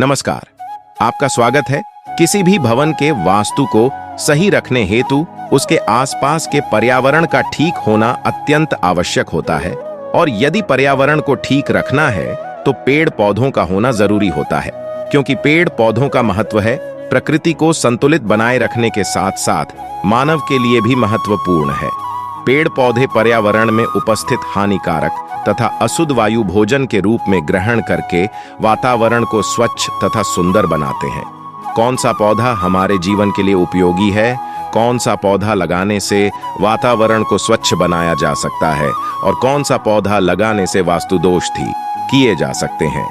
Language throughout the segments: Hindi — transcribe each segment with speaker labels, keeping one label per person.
Speaker 1: नमस्कार, आपका स्वागत है। किसी भी भवन के वास्तु को सही रखने हेतु उसके आसपास के पर्यावरण का ठीक होना अत्यंत आवश्यक होता है और यदि पर्यावरण को ठीक रखना है तो पेड़ पौधों का होना जरूरी होता है, क्योंकि पेड़ पौधों का महत्व है प्रकृति को संतुलित बनाए रखने के साथ साथ मानव के लिए भी महत्वपूर्ण है। पेड़ पौधे पर्यावरण में उपस्थित हानिकारक तथा अशुद्ध वायु भोजन के रूप में ग्रहण करके वातावरण को स्वच्छ तथा सुंदर बनाते हैं। कौन सा पौधा हमारे जीवन के लिए उपयोगी है, कौन सा पौधा लगाने से वातावरण को स्वच्छ बनाया जा सकता है और कौन सा पौधा लगाने से वास्तु दोष ठीक किए जा सकते हैं,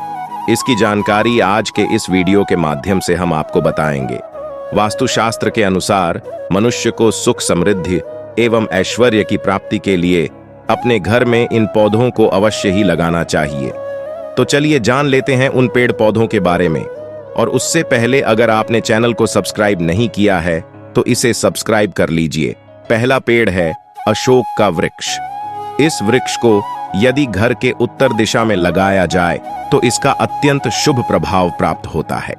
Speaker 1: इसकी जानकारी आज के इस वीडियो के माध्यम से हम आपको बताएंगे। वास्तुशास्त्र के अनुसार मनुष्य को सुख समृद्धि एवं ऐश्वर्य की प्राप्ति के लिए अपने घर में इन पौधों को अवश्य ही लगाना चाहिए। तो चलिए जान लेते हैं उन पेड़ पौधों के बारे में। और उससे पहले अगर आपने चैनल को सब्सक्राइब नहीं किया है तो इसे सब्सक्राइब कर लीजिए। पहला पेड़ है अशोक का वृक्ष। इस वृक्ष को यदि घर के उत्तर दिशा में लगाया जाए तो इसका अत्यंत शुभ प्रभाव प्राप्त होता है।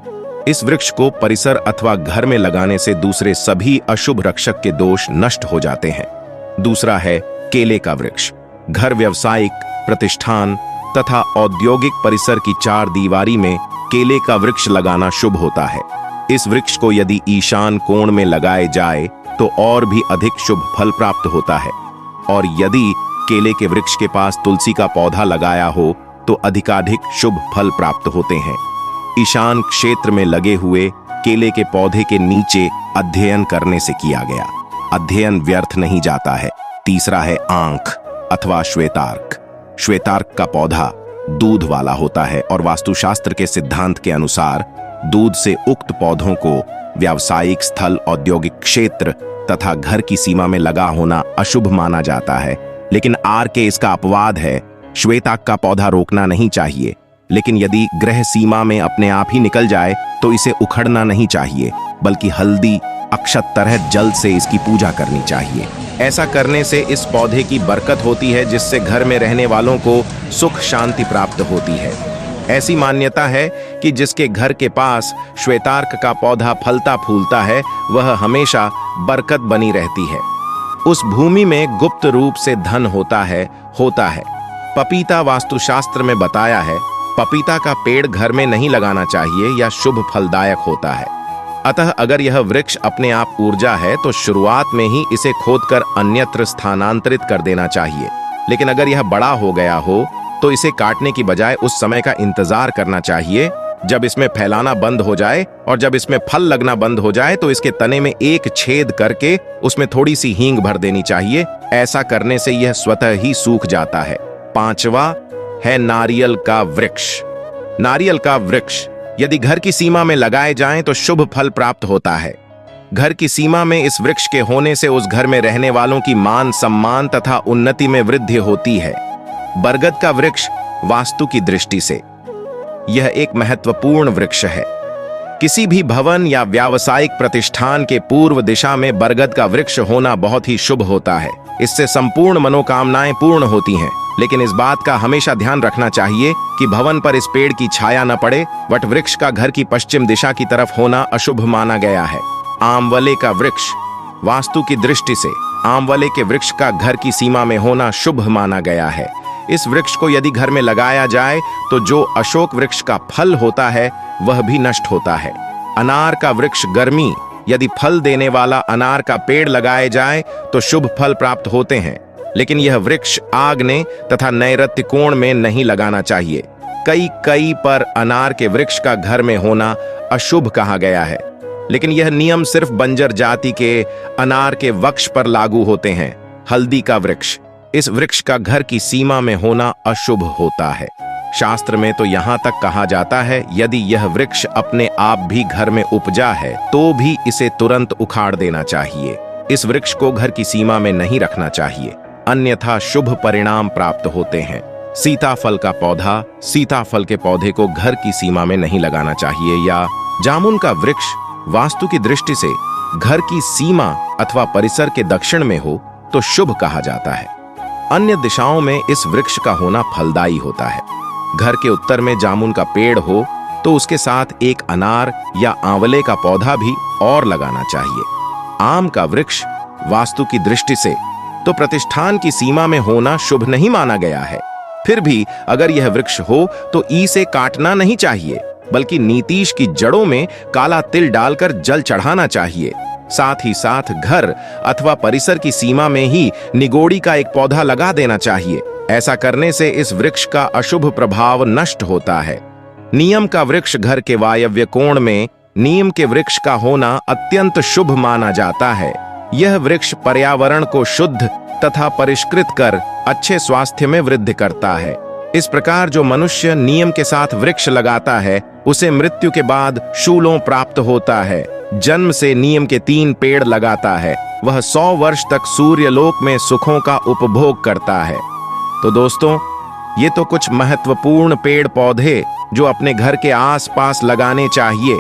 Speaker 1: इस वृक्ष को परिसर अथवा घर में लगाने से दूसरे सभी अशुभ रक्षक के दोष नष्ट हो जाते हैं। दूसरा है केले का वृक्ष। घर, व्यवसायिक प्रतिष्ठान तथा औद्योगिक परिसर की चार दीवारी में केले का वृक्ष लगाना शुभ होता है। इस वृक्ष को यदि ईशान कोण में लगाए जाए तो और भी अधिक शुभ फल प्राप्त होता है। और यदि केले के वृक्ष के पास तुलसी का पौधा लगाया हो तो अधिकाधिक शुभ फल प्राप्त होते हैं। ईशान क्षेत्र में लगे हुए केले के पौधे के नीचे अध्ययन करने से किया गया अध्ययन व्यर्थ नहीं जाता है। तीसरा है आंख अथवा श्वेतार्क। श्वेतार्क का पौधा दूध वाला होता है और वास्तुशास्त्र के सिद्धांत के अनुसार दूध से उक्त पौधों को व्यावसायिक स्थल, औद्योगिक क्षेत्र तथा घर की सीमा में लगा होना अशुभ माना जाता है। लेकिन आर के इसका अपवाद है। श्वेतार्क का पौधा रोकना नहीं चाहिए, लेकिन यदि गृह सीमा में अपने आप ही निकल जाए तो इसे उखड़ना नहीं चाहिए, बल्कि हल्दी अक्षत तरह जल से इसकी पूजा करनी चाहिए। ऐसा करने से इस पौधे की बरकत होती है, जिससे घर में रहने वालों को सुख शांति प्राप्त होती है। ऐसी मान्यता है कि जिसके घर के पास श्वेतार्क का पौधा फलता फूलता है वह हमेशा बरकत बनी रहती है। उस भूमि में गुप्त रूप से धन होता है। पपीता वास्तुशास्त्र में बताया है पपीता का पेड़ घर में नहीं लगाना चाहिए या शुभ फलदायक होता है। अतः अगर यह वृक्ष अपने आप ऊर्जा है तो शुरुआत में ही इसे खोदकर अन्यत्र स्थानांतरित कर देना चाहिए। लेकिन अगर यह बड़ा हो गया हो तो इसे काटने की बजाय उस समय का इंतजार करना चाहिए जब इसमें फैलाना बंद हो जाए, और जब इसमें फल लगना बंद हो जाए तो इसके तने में एक छेद करके उसमें थोड़ी सी हींग भर देनी चाहिए। ऐसा करने से यह स्वतः ही सूख जाता है। पांचवा है नारियल का वृक्ष। नारियल का वृक्ष यदि घर की सीमा में लगाए जाएं तो शुभ फल प्राप्त होता है। घर की सीमा में इस वृक्ष के होने से उस घर में रहने वालों की मान सम्मान तथा उन्नति में वृद्धि होती है। बरगद का वृक्ष वास्तु की दृष्टि से यह एक महत्वपूर्ण वृक्ष है। किसी भी भवन या व्यावसायिक प्रतिष्ठान के पूर्व दिशा में बरगद का वृक्ष होना बहुत ही शुभ होता है। इससे संपूर्ण मनोकामनाएं पूर्ण होती हैं। लेकिन इस बात का हमेशा ध्यान रखना चाहिए कि भवन पर इस पेड़ की छाया न पड़े। वट वृक्ष का घर की पश्चिम दिशा की तरफ होना अशुभ माना गया है। आंवले का वृक्ष वास्तु की दृष्टि से आंवले के वृक्ष का घर की सीमा में होना शुभ माना गया है। इस वृक्ष को यदि घर में लगाया जाए तो जो अशोक वृक्ष का फल होता है वह भी नष्ट होता है। अनार का वृक्ष गर्मी यदि फल देने वाला अनार का पेड़ लगाए जाए तो शुभ फल प्राप्त होते हैं। लेकिन यह वृक्ष आग्नेय तथा नैऋत्य कोण में नहीं लगाना चाहिए। कई पर अनार के वृक्ष का घर में होना अशुभ कहा गया है, लेकिन यह नियम सिर्फ बंजर जाति के अनार के वृक्ष पर लागू होते हैं। हल्दी का वृक्ष, इस वृक्ष का घर की सीमा में होना अशुभ होता है। शास्त्र में तो यहाँ तक कहा जाता है यदि यह वृक्ष अपने आप भी घर में उपजा है तो भी इसे तुरंत उखाड़ देना चाहिए। इस वृक्ष को घर की सीमा में नहीं रखना चाहिए, अन्यथा शुभ परिणाम प्राप्त होते हैं। सीताफल का पौधा, सीताफल के पौधे को घर की सीमा में नहीं लगाना चाहिए। या जामुन का वृक्ष वास्तु की दृष्टि से घर की सीमा अथवा परिसर के दक्षिण में हो तो शुभ कहा जाता है। अन्य दिशाओं में इस वृक्ष का होना फलदायी होता है। घर के उत्तर में जामुन का पेड़ हो तो उसके साथ एक अनार या आंवले का पौधा भी और लगाना चाहिए। आम का वृक्ष वास्तु की दृष्टि से तो प्रतिष्ठान की सीमा में होना शुभ नहीं माना गया है। फिर भी अगर यह वृक्ष हो तो इसे काटना नहीं चाहिए, बल्कि नीतीश की जड़ों में काला तिल डालकर जल चढ़ाना चाहिए। साथ ही साथ घर अथवा परिसर की सीमा में ही निगोड़ी का एक पौधा लगा देना चाहिए। ऐसा करने से इस वृक्ष का अशुभ प्रभाव नष्ट होता है। नीम का वृक्ष घर के वायव्य कोण में नीम के वृक्ष का होना अत्यंत शुभ माना जाता है। यह वृक्ष पर्यावरण को शुद्ध तथा परिष्कृत कर अच्छे स्वास्थ्य में वृद्धि करता है। इस प्रकार जो मनुष्य नियम के साथ वृक्ष लगाता है उसे मृत्यु के बाद शूलों प्राप्त होता है। जन्म से नियम के 3 पेड़ लगाता है, वह 100 वर्ष तक सूर्यलोक में सुखों का उपभोग करता है। तो दोस्तों, ये तो कुछ महत्वपूर्ण पेड़ पौधे जो अपने घर के आसपास लगाने चाहिए।